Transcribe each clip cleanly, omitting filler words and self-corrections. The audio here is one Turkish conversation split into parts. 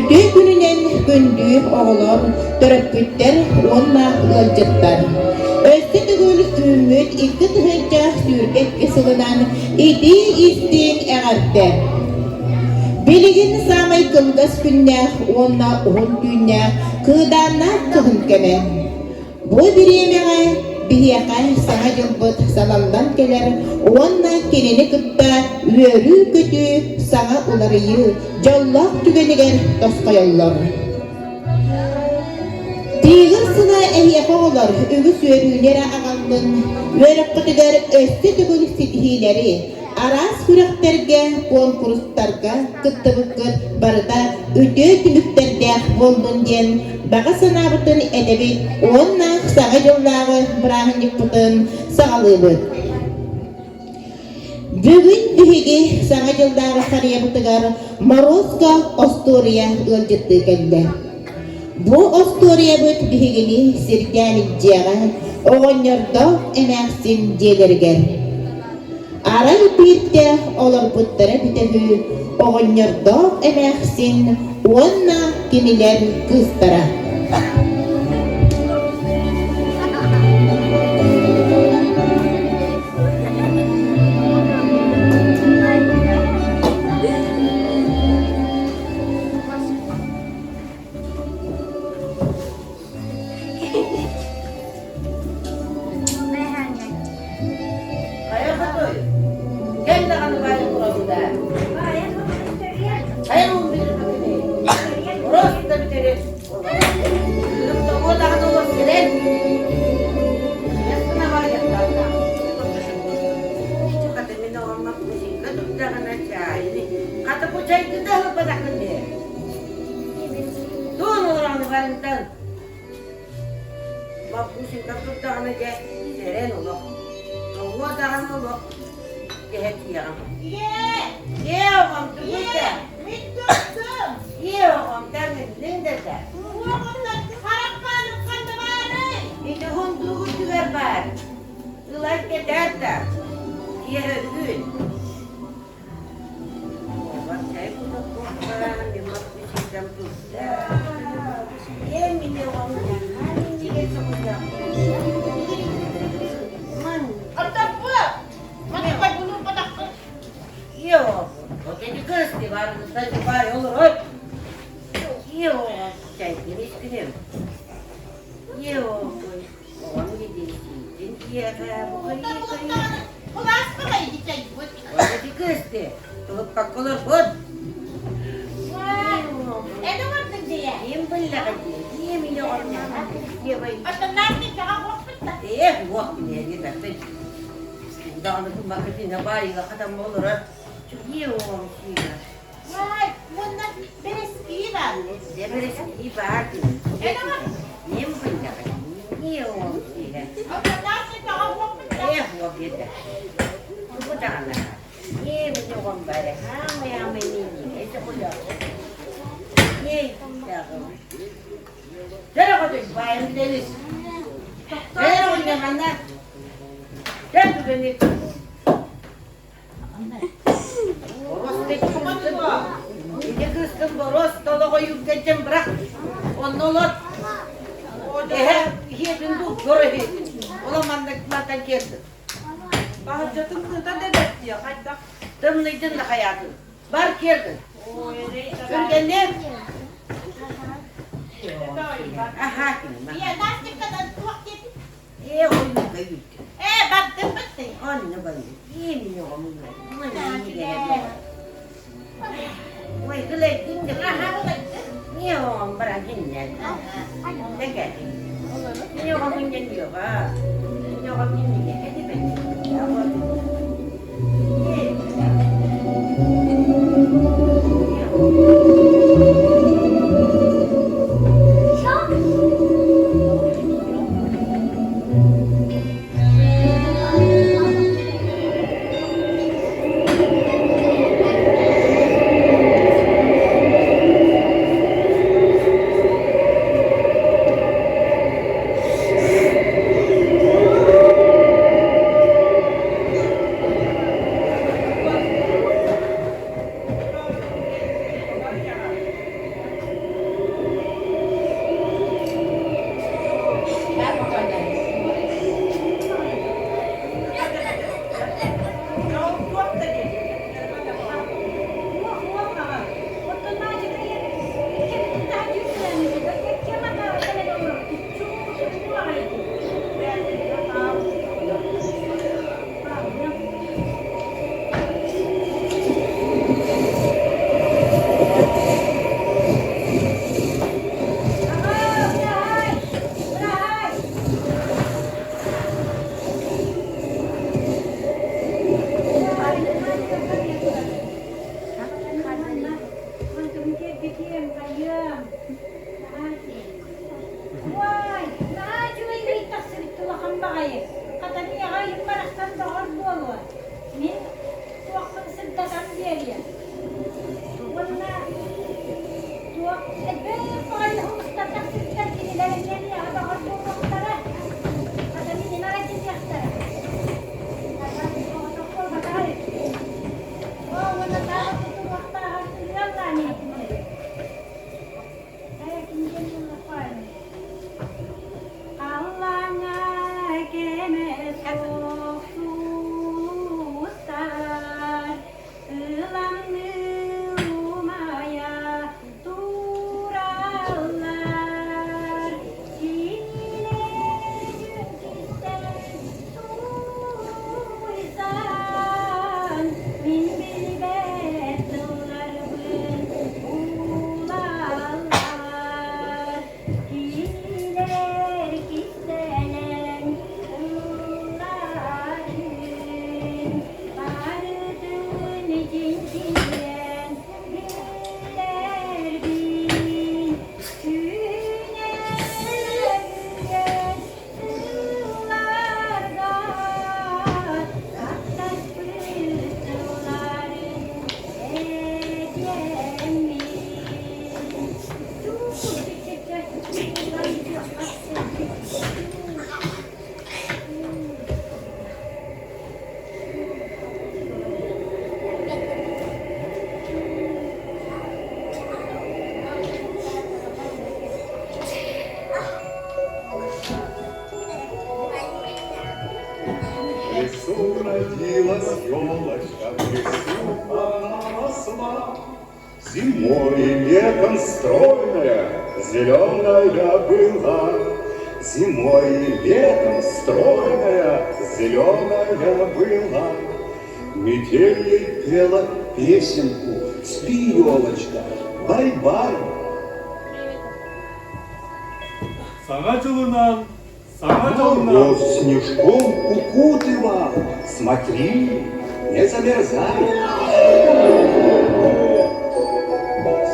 Ütü gününen gündü oğlan, döröpütler onunla ılcıtlar. Öste tügül ümmet iki tıhınca sürgek kısılınan idi istin eğertte. Biligin samay kılgız günne, onunla on günne, kıdanna kıhın kemen. Bu bir yemeğe, bir yakay sana cılbıt salaldan gelir, onunla kelini kıtta, üörü kötü, sana ularıyı, jallak tügeniger toskayallar. Tigir sıla ehyapa olur, ügü sürüylere ağaldın, üörük kıtıgar östü tügül sithileri, aras kürekterge, konkurslarga, kıttıbıkkıt barıda, ötü tümükterde boldun diyen, bağa sanabıtın edebit, onunla sağa yollağı bırağıncık bıtın sağlığıbıt. Bugün dühegi sağa yollağı sarıya bıtıgar, Morozka Ostoriya ılcıttı kende. Bu Ostoriya büt dühegini sirgani jaga, oğonyarda emersin jelerger. Aray birde olur buttara bitehü, oğonyarda emersin, onna kimiler kıstara. родилась елочка, присыпана масла. Зимой и летом стройная, зеленая была. Зимой и летом стройная, зеленая была. Метель ей пела песенку, спи, елочка, бай-бай. Sana çalınan, sana Вот çalınan. снежком укутывал, смотри, не замерзай.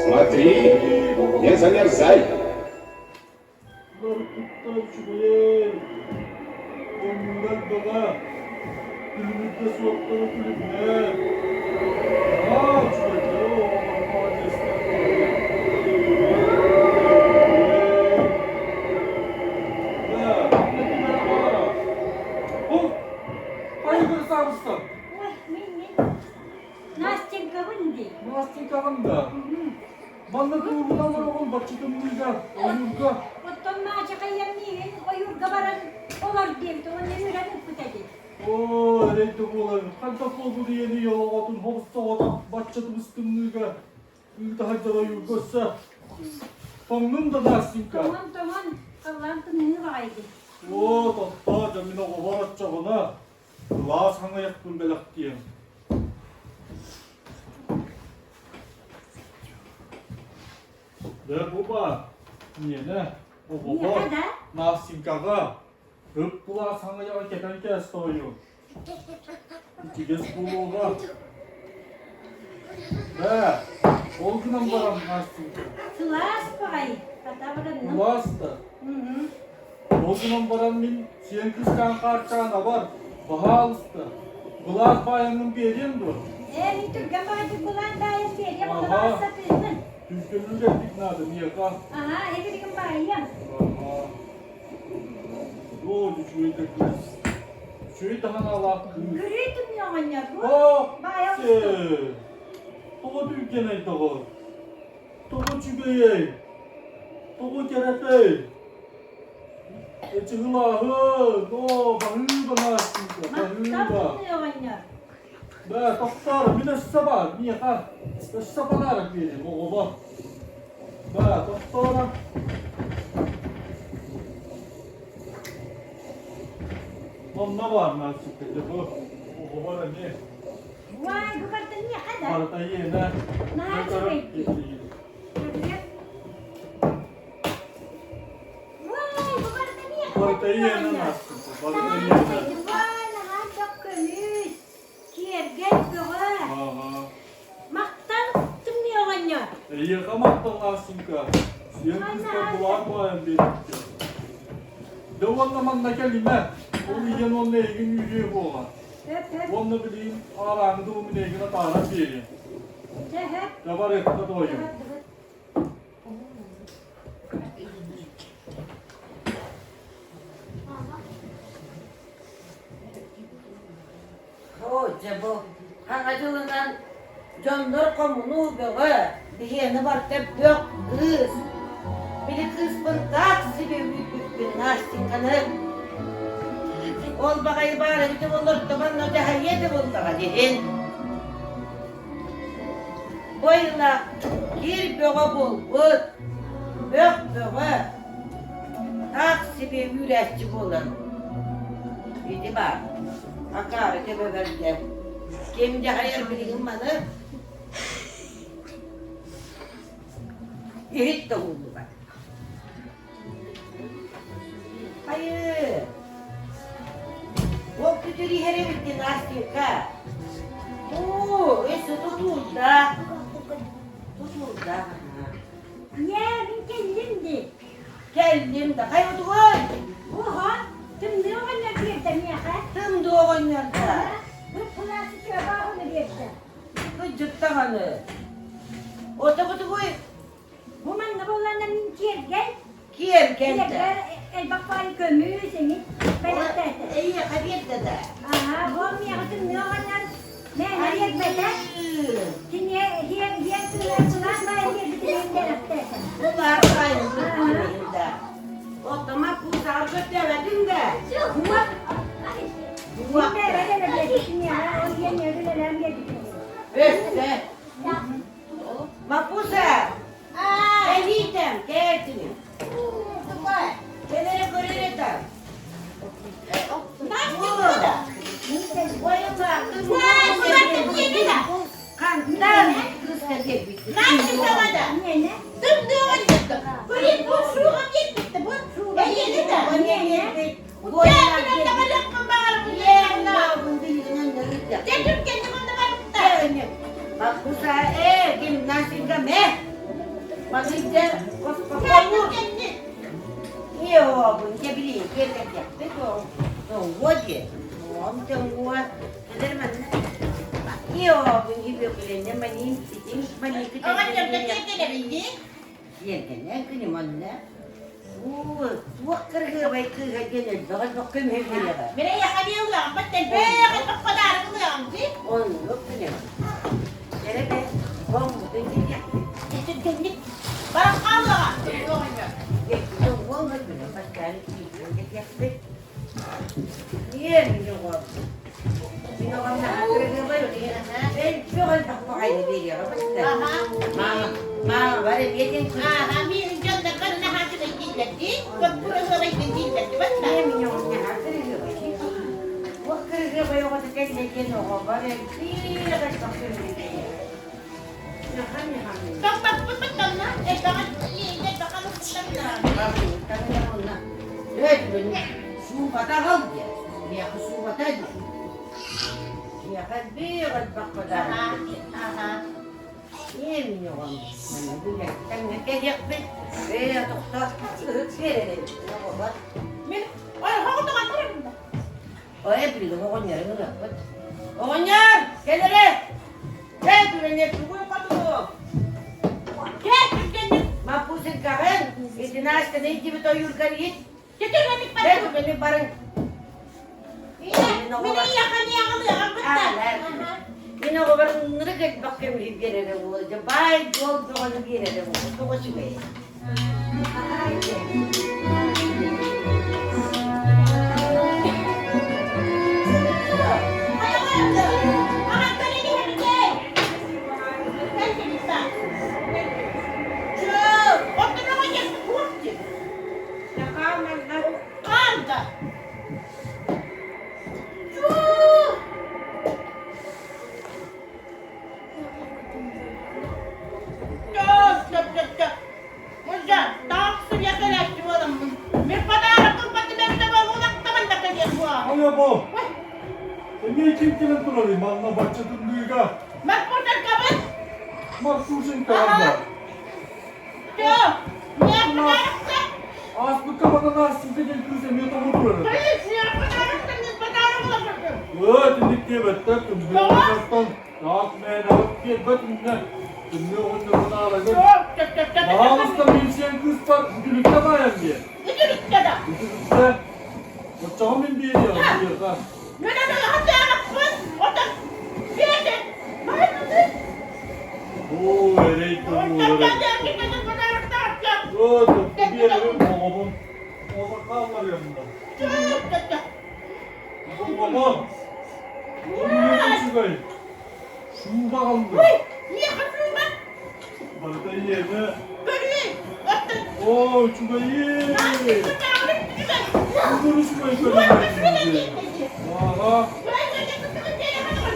Смотри, не замерзай. Barkutlar şuraya. Ondan bana. Günümüzde suatları kulübüne. Aa şuraya. Hayırdır sarmışsın? Настенька, вынди. Настенька da. Bana doğrudan var oğlum bakçıdım uygar. Uyurga. Ottun maçaka yemniğin, o yurga varan olur devdi, onu öğrenip kutacak. Ooo, renkli oğlan. Kanta oldu diyeni yalavatın. Havuzda adam bakçıdım üstünlüğe. Ülde hacara yurgasa. Tonun da Nastinka. Tamam, Allah'ım tümünü vaydı. Oo, tatta camina ovar atacağına. La sana yakın belak diyeyim. De baba. Niye ne? O Niye baba. kada? Nastinkaga. Hıp bula sana yalan keten kes doyuyor. İki kez buluğa. De. Olgunam baram Nastinka. Sılas pay. Kata varanın. Ulasta. Olgunam baram min sen kıskan karşana var. Bahalısta. Bular bayanın beriyim dur. Bir Türk'e bağcı bulan dair veriyem, onu Aha. varsa tüzün. Düzgünlüğe diknadı niye kal? Aha, evirikim bağıyım. Aha. Doğru şuyu da kız. Şuyu da hana Allah kız. Gürüytüm yoğun bu. Oh! Bayağı Şey. uçtum. Togo dükkene togo. Togo çübeye. Togo kerete. Çıhılahı. No, bahı bana aslında. Bahı bana. Maktaptım yoğun. 네, 떡살, 미네 수사바, 미네 가, 수사바나라 비에 먹어봐. 네, 떡살랑. 엄마가 나 진짜 이거 먹어봐라 니. Vay, bu kadar niye kadar? 바로 따이에 나. Ne çekti? Vay, bu kadar niye kadar? 바로 따이에 나 nasıl? 바로 따이에 나. Vay, nahan çok kömüş. Kiergen böyle. Aha. Maktattım yoğun ya. İyi kamattan aslında. Yan kızlar bular bayan benim. Devam namanda kelime. O yiyen onun egin yüzüğü bu olan. Hep. Onu bileyim, arağında o minegine taraf vereyim. Hep. Yabar ette doyum. Hoca bu hangacılığından canlar komunu böyle diyeni var tep yok kız. Biri kızpın taksi bir büyük nastinkanı. Ol bakayım bari bir de olur da bana da hayedi buldu diyin. Boyla gir böğe bul bul. Bök böğe. Taksi bir yürekçi bulun. Gidi bak. Hakarete böberdi. Kimde hayır bilgin bana. Hiç de oldu bak. Hayır. O kütürü here bittin Astika. Oo, tutuldu da. Tutuldu da. Niye ben kendimdi? Geldim de hayırdı var. Oha, tüm ne yoğun ya bir de niye ha? Tüm doğun yanda. Bu pulası çöpe onu verdi. Gıcıkta hanı. O da bu boy. Bu man ne bollana min kiergen? Kiyer kente. El bakmayı kömüğüsünü. Ben de. İyi habiyet de. Aha, bu mi yakın ne yoğun ya? Ne hayır beden? Şimdi diye tulan ben bir de Bunlar aynı kutluğunda. O zaman bu sargı demedim de. Bu. Bu ne böyle bir şey Öste. Mapusa. Elitem, geltini. Kenara görüyorlar. Kandan kız terk bitti. Nasıl sana da? Dümdüğü oynadı. Böyle bu şuğa gitmişti bu. Yeni de. Bu yerine de var yapma bari bu yerine. Dedim kendim onu var da. Mapusa, gimnastika me. Maganda, koskopo. Kendi. Iyo, bunca bileyim, gerek yaptık o. O voce. Omcam gua. Kadar mana? Iyo, bunca bir ne manin, bizim manin kita. Ama yapacak ne bildi? Yerken kini mana? Wakar ke baik ke gajian jangan pakai mehel ya. Bire yakalayan lang. Ba't bakit pagpadarang mo lang? On, look kini. Gerek be, bom, bunca ya. Kendi. Parang kala ka. Yung wong na pasal itu dia fit. Iya minum. Minum na kerja bayo dia. Jual tak pakai dia apa sih? Mama, bare dia yang Kami dyan nagkaroon na hato ng gilati. Huwag puro sa may gilati. Ba't dia minum na kerja bayo. Wah kerja bayo ko sa kanya ko bare dia ka pakai dia. Nah kami. Kang magpapatang na? Bakit iinit? Baka magpapatang na. Sumpah tahu dia. Dia aku sumpah tadi. Dia kan biar bakal Aha. Ini minum. Mana dia kan ngekejek bet. Doktor. Kere. Obat. Min, ay, ako naman rin. Oh, beli ko nyar enggak dapat. Oh, nyar. Kere. Beli tuh apa tuh? Kendi. Mapusin ka kan? Itinas ka na hindi ba tayo yun kanit? Dito na ni Beto, ganun parang Miniyak ka niya ako lang. Hindi ko parang narigat bak yung hibira na mo. Jabay, gold ko ng hibira na mo. Gusto ko siya eh. Nakaman na. Kanta. Ay abo. Niye kimkinin duralım? Anla başladın duyga. Maksusun kağında. Aslı kafadan arsız değil kız emniyete vurdular. Dinlik diye better. Tümbe olacaktan. Rahat meyne alıp diye betimle. Tümbe oyunu alacak. Bağımızda bir kız var. Gülükte bayan diye. Gülükte. Kocaman bir yer ya. Oo, ereydi bu. Bir yere babam. Babam kalmar yanında. Babam. Şu gayet. Şu bakalım. Barda yeme. Oo, şu gayet. Bunu şu gayet. Aha.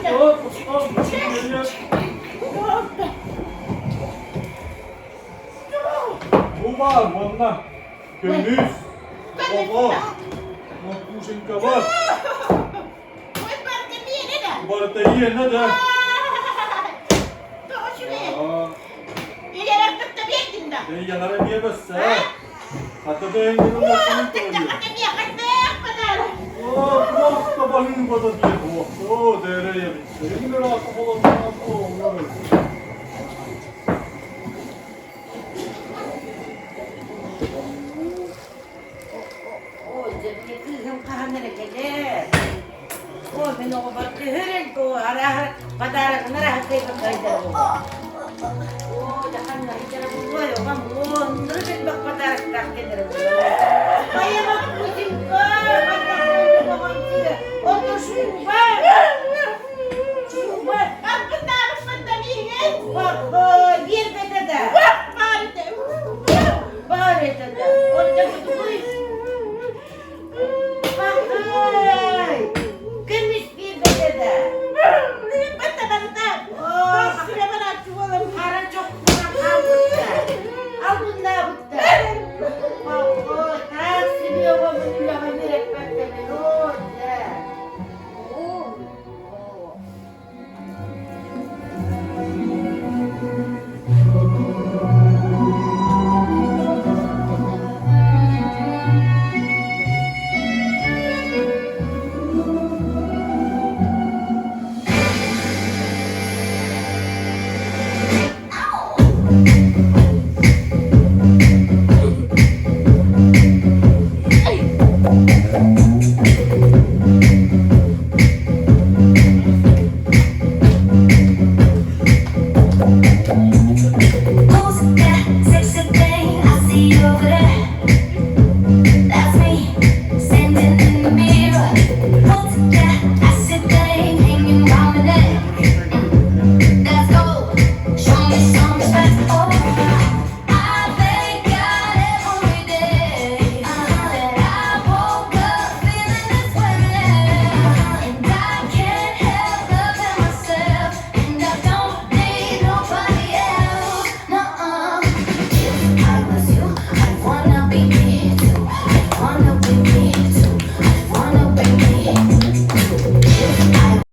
Hop, hop. Geriye. Bu var, valla. Gündüz. Baba. Makbuşun kabar. Barda yeme de. Ben yanara yiyemezse. Hatta da yengenin başını koyuyor. Oh, tabanın bada diye bu. Oh, değere yemiş. Benim de rahatsız olan onlar öyle. Jadi kızım kahanlara gelir. O beni o baktı hırın ko ara padara kanara hakkı bakaydı. O da kan nari cara bu yo kan bu nurut bak padara tak gelir bu. Kaya bak kucing ko padara ko ko. O to şun var. Şun var. Who's that sexy thing I see over there?